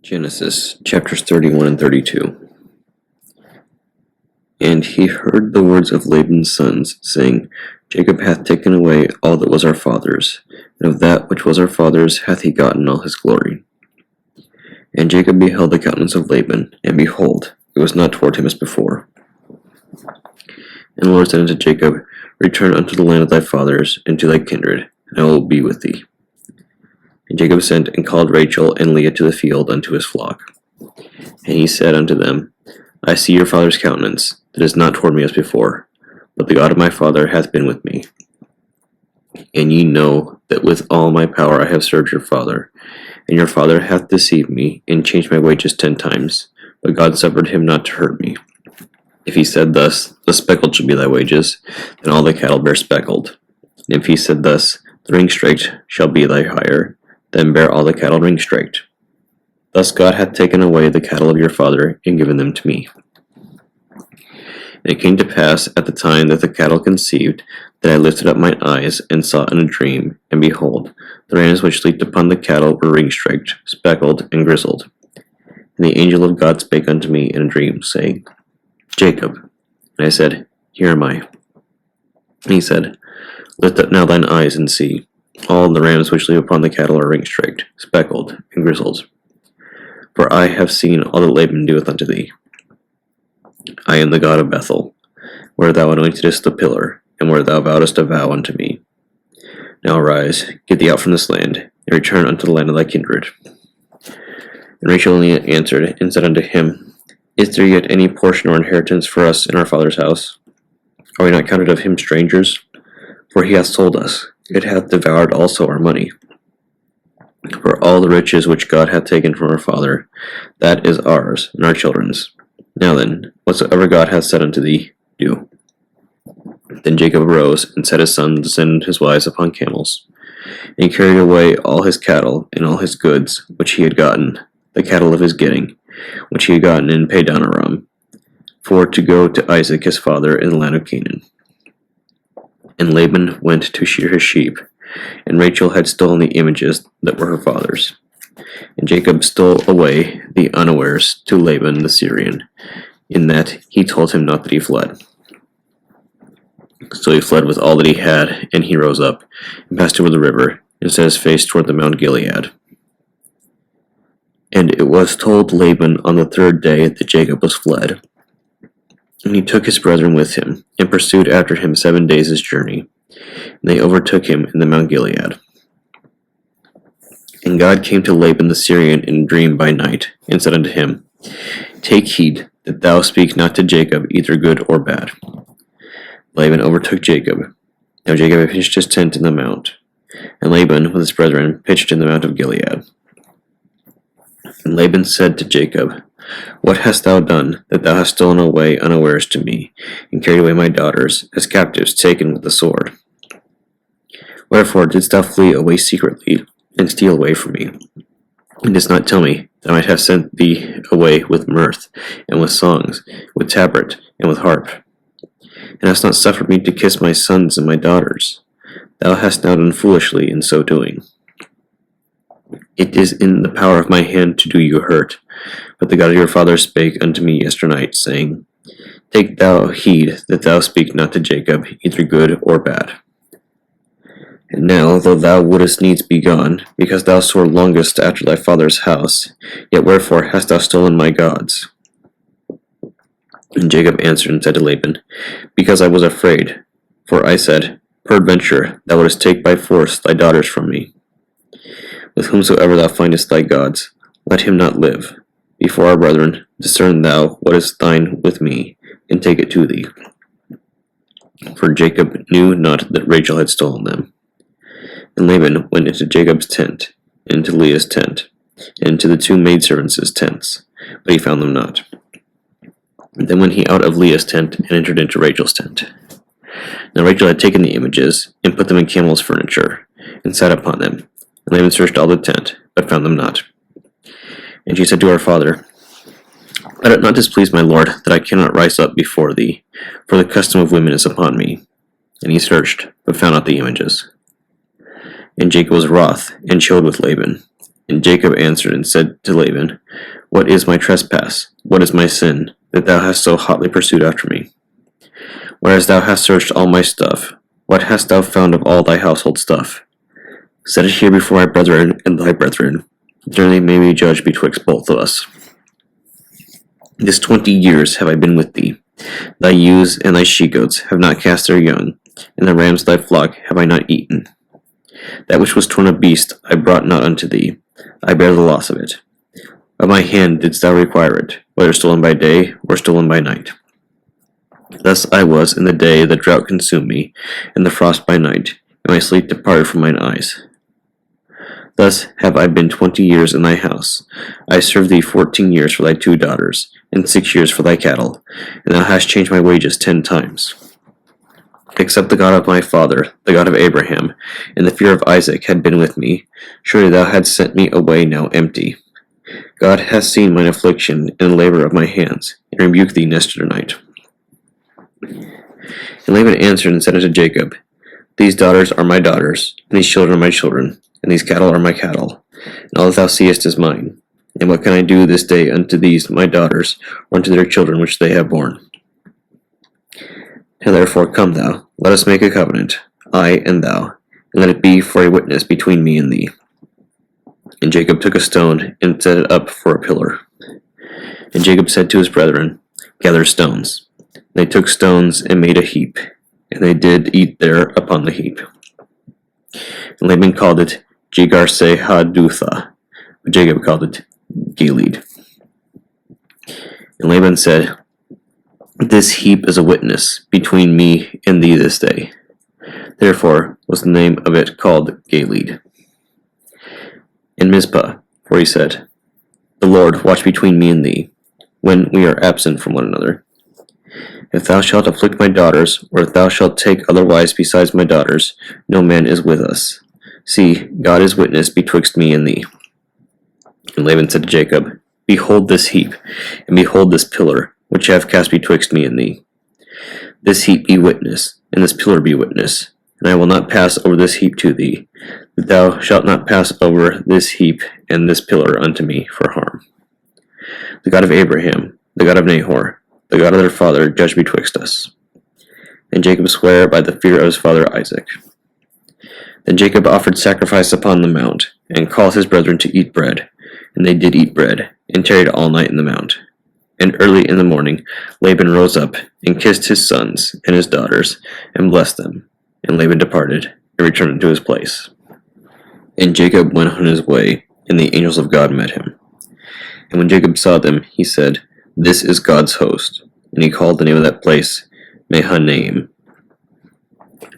Genesis chapters 31 and 32. And he heard the words of Laban's sons, saying, Jacob hath taken away all that was our father's, and of that which was our father's hath he gotten all his glory. And Jacob beheld the countenance of Laban, and behold, it was not toward him as before. And the Lord said unto Jacob, Return unto the land of thy fathers, and to thy kindred, and I will be with thee. And Jacob sent and called Rachel and Leah to the field unto his flock. And he said unto them, I see your father's countenance, that is not toward me as before, but the God of my father hath been with me. And ye know that with all my power I have served your father, and your father hath deceived me, and changed my wages 10 times, but God suffered him not to hurt me. If he said thus, The speckled shall be thy wages, then all the cattle bear speckled. And if he said thus, The ring-straked shall be thy hire, then bear all the cattle ring-straked. Thus God hath taken away the cattle of your father, and given them to me. And it came to pass at the time that the cattle conceived, that I lifted up mine eyes, and saw in a dream, and behold, the rams which leaped upon the cattle were ring-straked, speckled, and grizzled. And the angel of God spake unto me in a dream, saying, Jacob. And I said, Here am I. And he said, Lift up now thine eyes, and see. All the rams which leap upon the cattle are ring-straked, speckled, and grizzled. For I have seen all that Laban doeth unto thee. I am the God of Bethel, where thou anointedst the pillar, and where thou vowedst a vow unto me. Now arise, get thee out from this land, and return unto the land of thy kindred. And Rachel and Leah answered, and said unto him, Is there yet any portion or inheritance for us in our father's house? Are we not counted of him strangers? For he hath sold us, it hath devoured also our money. For all the riches which God hath taken from our father, that is ours, and our children's. Now then, whatsoever God hath said unto thee, do. Then Jacob arose, and set his sons and his wives upon camels, and carried away all his cattle, and all his goods, which he had gotten, the cattle of his getting, which he had gotten in Padanaram, for to go to Isaac his father in the land of Canaan. And Laban went to shear his sheep, and Rachel had stolen the images that were her father's. And Jacob stole away the unawares to Laban the Syrian, in that he told him not that he fled. So he fled with all that he had, and he rose up, and passed over the river, and set his face toward the Mount Gilead. And it was told Laban on the 3rd day that Jacob was fled. And he took his brethren with him, and pursued after him 7 days' journey. And they overtook him in the Mount Gilead. And God came to Laban the Syrian in a dream by night, and said unto him, Take heed that thou speak not to Jacob either good or bad. Laban overtook Jacob. Now Jacob had pitched his tent in the mount, and Laban with his brethren pitched in the mount of Gilead. And Laban said to Jacob, What hast thou done, that thou hast stolen away unawares to me, and carried away my daughters, as captives taken with the sword? Wherefore didst thou flee away secretly, and steal away from me, and didst not tell me that I might have sent thee away with mirth, and with songs, with tabret, and with harp? And hast not suffered me to kiss my sons and my daughters? Thou hast now done foolishly in so doing. It is in the power of my hand to do you hurt. But the God of your father spake unto me yesternight, saying, Take thou heed that thou speak not to Jacob either good or bad. And now, though thou wouldest needs be gone, because thou sore longest after thy father's house, yet wherefore hast thou stolen my gods? And Jacob answered and said to Laban, Because I was afraid. For I said, Peradventure thou wouldest take by force thy daughters from me. With whomsoever thou findest thy gods, let him not live. Before our brethren, discern thou what is thine with me, and take it to thee. For Jacob knew not that Rachel had stolen them. And Laban went into Jacob's tent, and into Leah's tent, and into the 2 maidservants' tents, but he found them not. Then went he out of Leah's tent, and entered into Rachel's tent. Now Rachel had taken the images, and put them in camel's furniture, and sat upon them. And Laban searched all the tent, but found them not. And she said to her father, Let it not displease my lord, that I cannot rise up before thee, for the custom of women is upon me. And he searched, but found not the images. And Jacob was wroth, and chilled with Laban. And Jacob answered and said to Laban, What is my trespass? What is my sin, that thou hast so hotly pursued after me? Whereas thou hast searched all my stuff, what hast thou found of all thy household stuff? Set it here before my brethren and thy brethren, that they may be judged betwixt both of us. This 20 years have I been with thee. Thy ewes and thy she-goats have not cast their young, and the rams of thy flock have I not eaten. That which was torn of beast I brought not unto thee. I bear the loss of it. Of my hand didst thou require it, whether stolen by day or stolen by night. Thus I was in the day the drought consumed me, and the frost by night, and my sleep departed from mine eyes. Thus have I been 20 years in thy house. I served thee 14 years for thy 2 daughters, and 6 years for thy cattle, and thou hast changed my wages 10 times. Except the God of my father, the God of Abraham, and the fear of Isaac had been with me, surely thou hadst sent me away now empty. God hath seen mine affliction and the labor of my hands, and rebuked thee yesternight. And Laban answered and said unto Jacob, These daughters are my daughters, and these children are my children, and these cattle are my cattle, and all that thou seest is mine. And what can I do this day unto these my daughters, or unto their children which they have borne? Now therefore come thou, let us make a covenant, I and thou, and let it be for a witness between me and thee. And Jacob took a stone, and set it up for a pillar. And Jacob said to his brethren, Gather stones. And they took stones, and made a heap, and they did eat there upon the heap. And Laban called it Jegar-sahadutha, but Jacob called it Gilead. And Laban said, This heap is a witness between me and thee this day. Therefore was the name of it called Gilead. And Mizpah, for he said, The Lord watch between me and thee, when we are absent from one another. If thou shalt afflict my daughters, or if thou shalt take other wives besides my daughters, no man is with us. See, God is witness betwixt me and thee. And Laban said to Jacob, Behold this heap, and behold this pillar, which I have cast betwixt me and thee. This heap be witness, and this pillar be witness, and I will not pass over this heap to thee, that thou shalt not pass over this heap and this pillar unto me for harm. The God of Abraham, the God of Nahor, the God of their father, judge betwixt us. And Jacob sware by the fear of his father Isaac. Then Jacob offered sacrifice upon the mount, and called his brethren to eat bread. And they did eat bread, and tarried all night in the mount. And early in the morning Laban rose up, and kissed his sons and his daughters, and blessed them. And Laban departed, and returned unto his place. And Jacob went on his way, and the angels of God met him. And when Jacob saw them, he said, This is God's host. And he called the name of that place Mahanaim.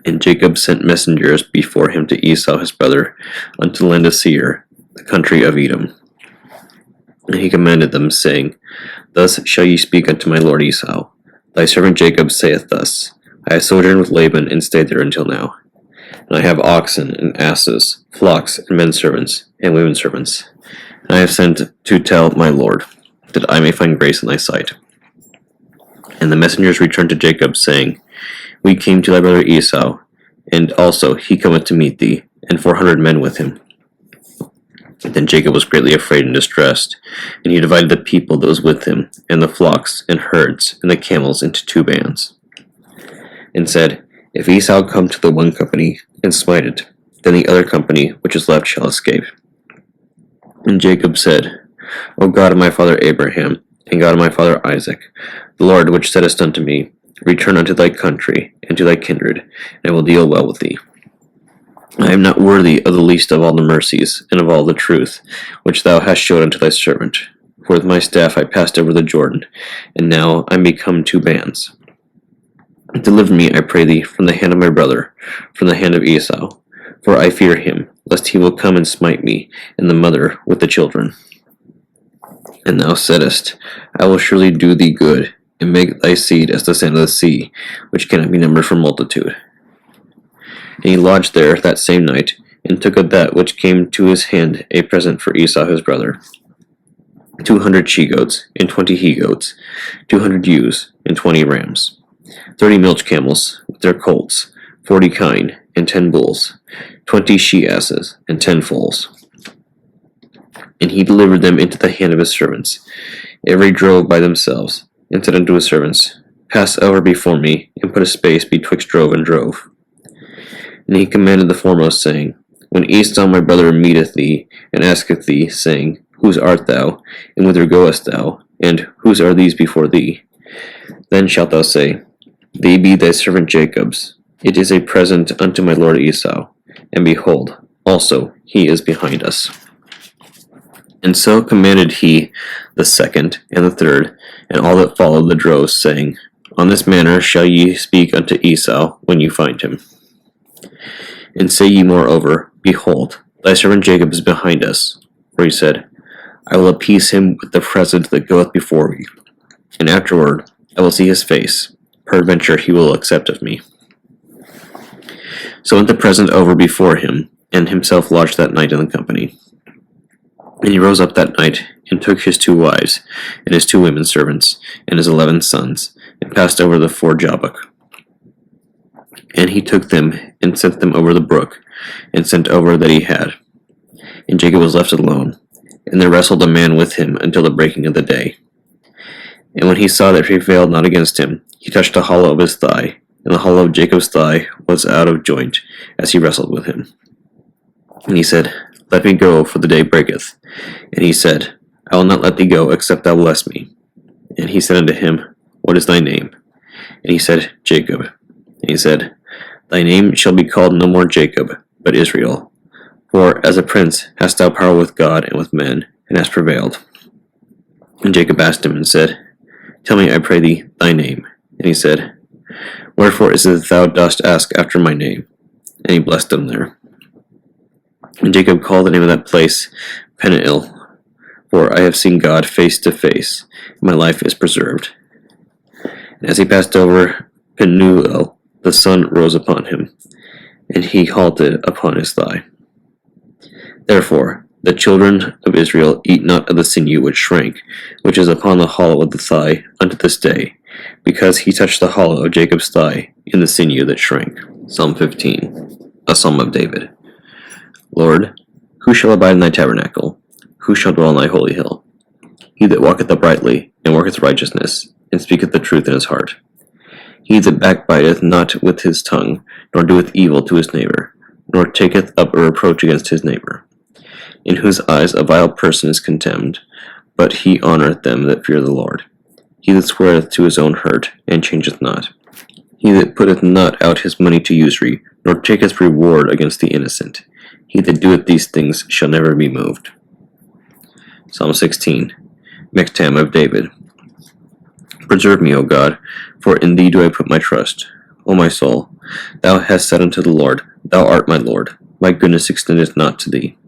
And Jacob sent messengers before him to Esau his brother, unto the land of Seir, the country of Edom. And he commanded them, saying, Thus shall ye speak unto my lord Esau. Thy servant Jacob saith thus, I have sojourned with Laban, and stayed there until now. And I have oxen, and asses, flocks, and men servants, and women servants. And I have sent to tell my lord, that I may find grace in thy sight. And the messengers returned to Jacob, saying, We came to thy brother Esau, and also he cometh to meet thee, and 400 men with him. Then Jacob was greatly afraid and distressed, and he divided the people that was with him, and the flocks, and herds, and the camels into 2 bands, and said, If Esau come to the one company, and smite it, then the other company which is left shall escape. And Jacob said, O God of my father Abraham, and God of my father Isaac, the Lord which saidst unto me, Return unto thy country, and to thy kindred, and I will deal well with thee. I am not worthy of the least of all the mercies, and of all the truth, which thou hast showed unto thy servant. For with my staff I passed over the Jordan, and now I am become 2 bands. Deliver me, I pray thee, from the hand of my brother, from the hand of Esau, for I fear him, lest he will come and smite me, and the mother with the children. And thou saidst, I will surely do thee good, and make thy seed as the sand of the sea, which cannot be numbered for multitude. And he lodged there that same night, and took of that which came to his hand a present for Esau his brother, 200 she-goats, and 20 he-goats, 200 ewes, and 20 rams, 30 milch camels, with their colts, 40 kine, and 10 bulls, 20 she-asses, and 10 foals. And he delivered them into the hand of his servants, every drove by themselves, and said unto his servants, Pass over before me, and put a space betwixt drove and drove. And he commanded the foremost, saying, When Esau my brother meeteth thee, and asketh thee, saying, Whose art thou, and whither goest thou, and whose are these before thee? Then shalt thou say, They be thy servant Jacob's. It is a present unto my lord Esau. And behold, also he is behind us. And so commanded he the second and the third, and all that followed the droves, saying, On this manner shall ye speak unto Esau when you find him. And say ye moreover, Behold, thy servant Jacob is behind us. For he said, I will appease him with the present that goeth before me, and afterward I will see his face. Peradventure he will accept of me. So went the present over before him, and himself lodged that night in the company. And he rose up that night, and took his 2 wives, and his 2 women servants, and his 11 sons, and passed over the ford Jabbok. And he took them, and sent them over the brook, and sent over that he had. And Jacob was left alone, and there wrestled a man with him until the breaking of the day. And when he saw that he prevailed not against him, he touched the hollow of his thigh, and the hollow of Jacob's thigh was out of joint, as he wrestled with him. And he said, Let me go, for the day breaketh. And he said, I will not let thee go, except thou bless me. And he said unto him, What is thy name? And he said, Jacob. And he said, Thy name shall be called no more Jacob, but Israel. For as a prince hast thou power with God and with men, and hast prevailed. And Jacob asked him, and said, Tell me, I pray thee, thy name. And he said, Wherefore is it that thou dost ask after my name? And he blessed him there. And Jacob called the name of that place Peniel, for I have seen God face to face, and my life is preserved. And as he passed over Penuel, the sun rose upon him, and he halted upon his thigh. Therefore the children of Israel eat not of the sinew which shrank, which is upon the hollow of the thigh, unto this day, because he touched the hollow of Jacob's thigh in the sinew that shrank. Psalm 15, a psalm of David. Lord, who shall abide in thy tabernacle? Who shall dwell in thy holy hill? He that walketh uprightly, and worketh righteousness, and speaketh the truth in his heart. He that backbiteth not with his tongue, nor doeth evil to his neighbor, nor taketh up a reproach against his neighbor, in whose eyes a vile person is contemned, but he honoureth them that fear the Lord. He that sweareth to his own hurt, and changeth not. He that putteth not out his money to usury, nor taketh reward against the innocent. He that doeth these things shall never be moved. Psalm 16, Mechtam of David. Preserve me, O God, for in thee do I put my trust. O my soul, thou hast said unto the Lord, Thou art my Lord, my goodness extendeth not to thee,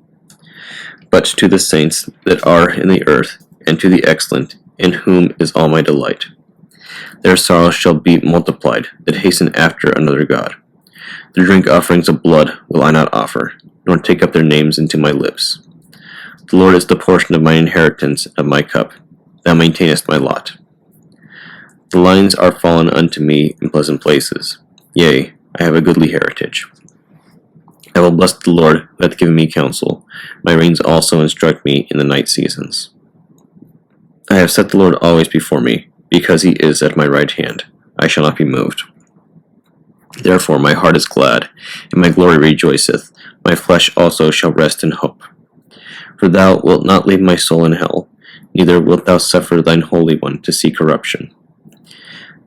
but to the saints that are in the earth, and to the excellent, in whom is all my delight. Their sorrows shall be multiplied, that hasten after another God. The drink offerings of blood will I not offer, nor take up their names into my lips. The Lord is the portion of my inheritance, of my cup. Thou maintainest my lot. The lines are fallen unto me in pleasant places. Yea, I have a goodly heritage. I will bless the Lord who hath given me counsel. My reins also instruct me in the night seasons. I have set the Lord always before me, because he is at my right hand. I shall not be moved. Therefore my heart is glad, and my glory rejoiceth. My flesh also shall rest in hope. For thou wilt not leave my soul in hell, neither wilt thou suffer thine Holy One to see corruption.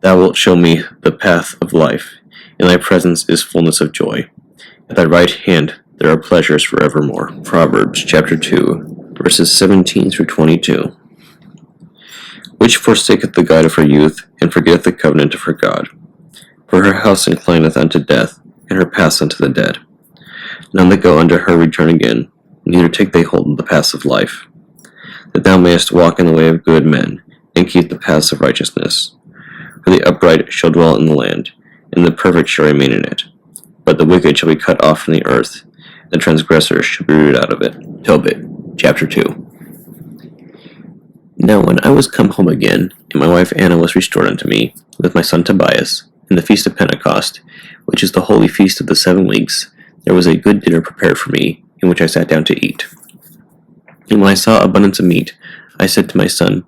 Thou wilt show me the path of life. In thy presence is fullness of joy. At thy right hand there are pleasures forevermore. Proverbs chapter 2, verses 17 through 22. Which forsaketh the guide of her youth, and forgetteth the covenant of her God. For her house inclineth unto death, and her paths unto the dead. None that go unto her return again, neither take they hold of the paths of life. That thou mayest walk in the way of good men, and keep the paths of righteousness. For the upright shall dwell in the land, and the perfect shall remain in it. But the wicked shall be cut off from the earth, the transgressors shall be rooted out of it. Tobit, chapter 2. Now when I was come home again, and my wife Anna was restored unto me, with my son Tobias, in the feast of Pentecost, which is the holy feast of the 7 weeks, there was a good dinner prepared for me, in which I sat down to eat. And when I saw abundance of meat, I said to my son,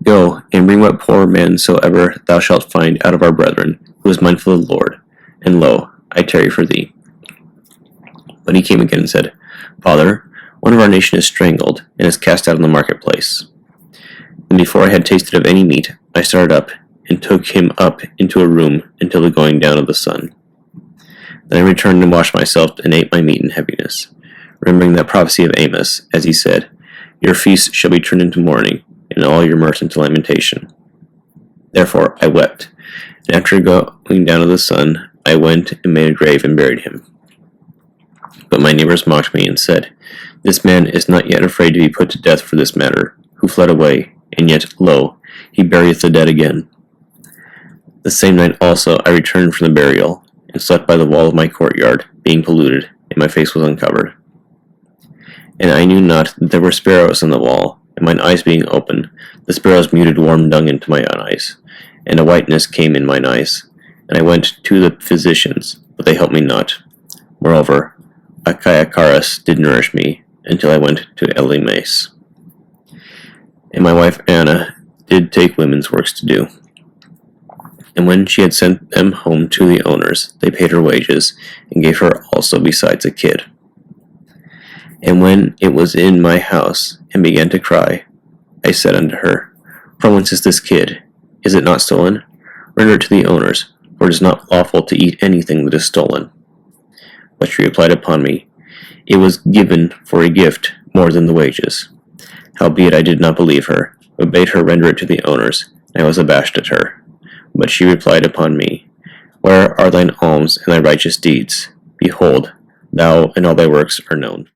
Go, and bring what poor man soever thou shalt find out of our brethren, who is mindful of the Lord. And lo, I tarry for thee. But he came again and said, Father, one of our nation is strangled, and is cast out in the marketplace. And before I had tasted of any meat, I started up, and took him up into a room until the going down of the sun. Then I returned and washed myself, and ate my meat in heaviness, remembering that prophecy of Amos, as he said, Your feast shall be turned into mourning, and all your mirth into lamentation. Therefore I wept, and after going down of the sun, I went and made a grave and buried him. But my neighbors mocked me and said, This man is not yet afraid to be put to death for this matter, who fled away, and yet, lo, he burieth the dead again. The same night also I returned from the burial, and slept by the wall of my courtyard, being polluted, and my face was uncovered. And I knew not that there were sparrows in the wall, and mine eyes being open, the sparrows muted warm dung into my eyes, and a whiteness came in mine eyes. And I went to the physicians, but they helped me not. Moreover, Achiacaris did nourish me, until I went to Elimas. And my wife Anna did take women's works to do. And when she had sent them home to the owners, they paid her wages, and gave her also besides a kid. And when it was in my house, and began to cry, I said unto her, From whence is this kid? Is it not stolen? Render it to the owners, for it is not lawful to eat anything that is stolen. But she replied upon me, It was given for a gift more than the wages. Howbeit I did not believe her, but bade her render it to the owners, and I was abashed at her. But she replied upon me, Where are thine alms and thy righteous deeds? Behold, thou and all thy works are known.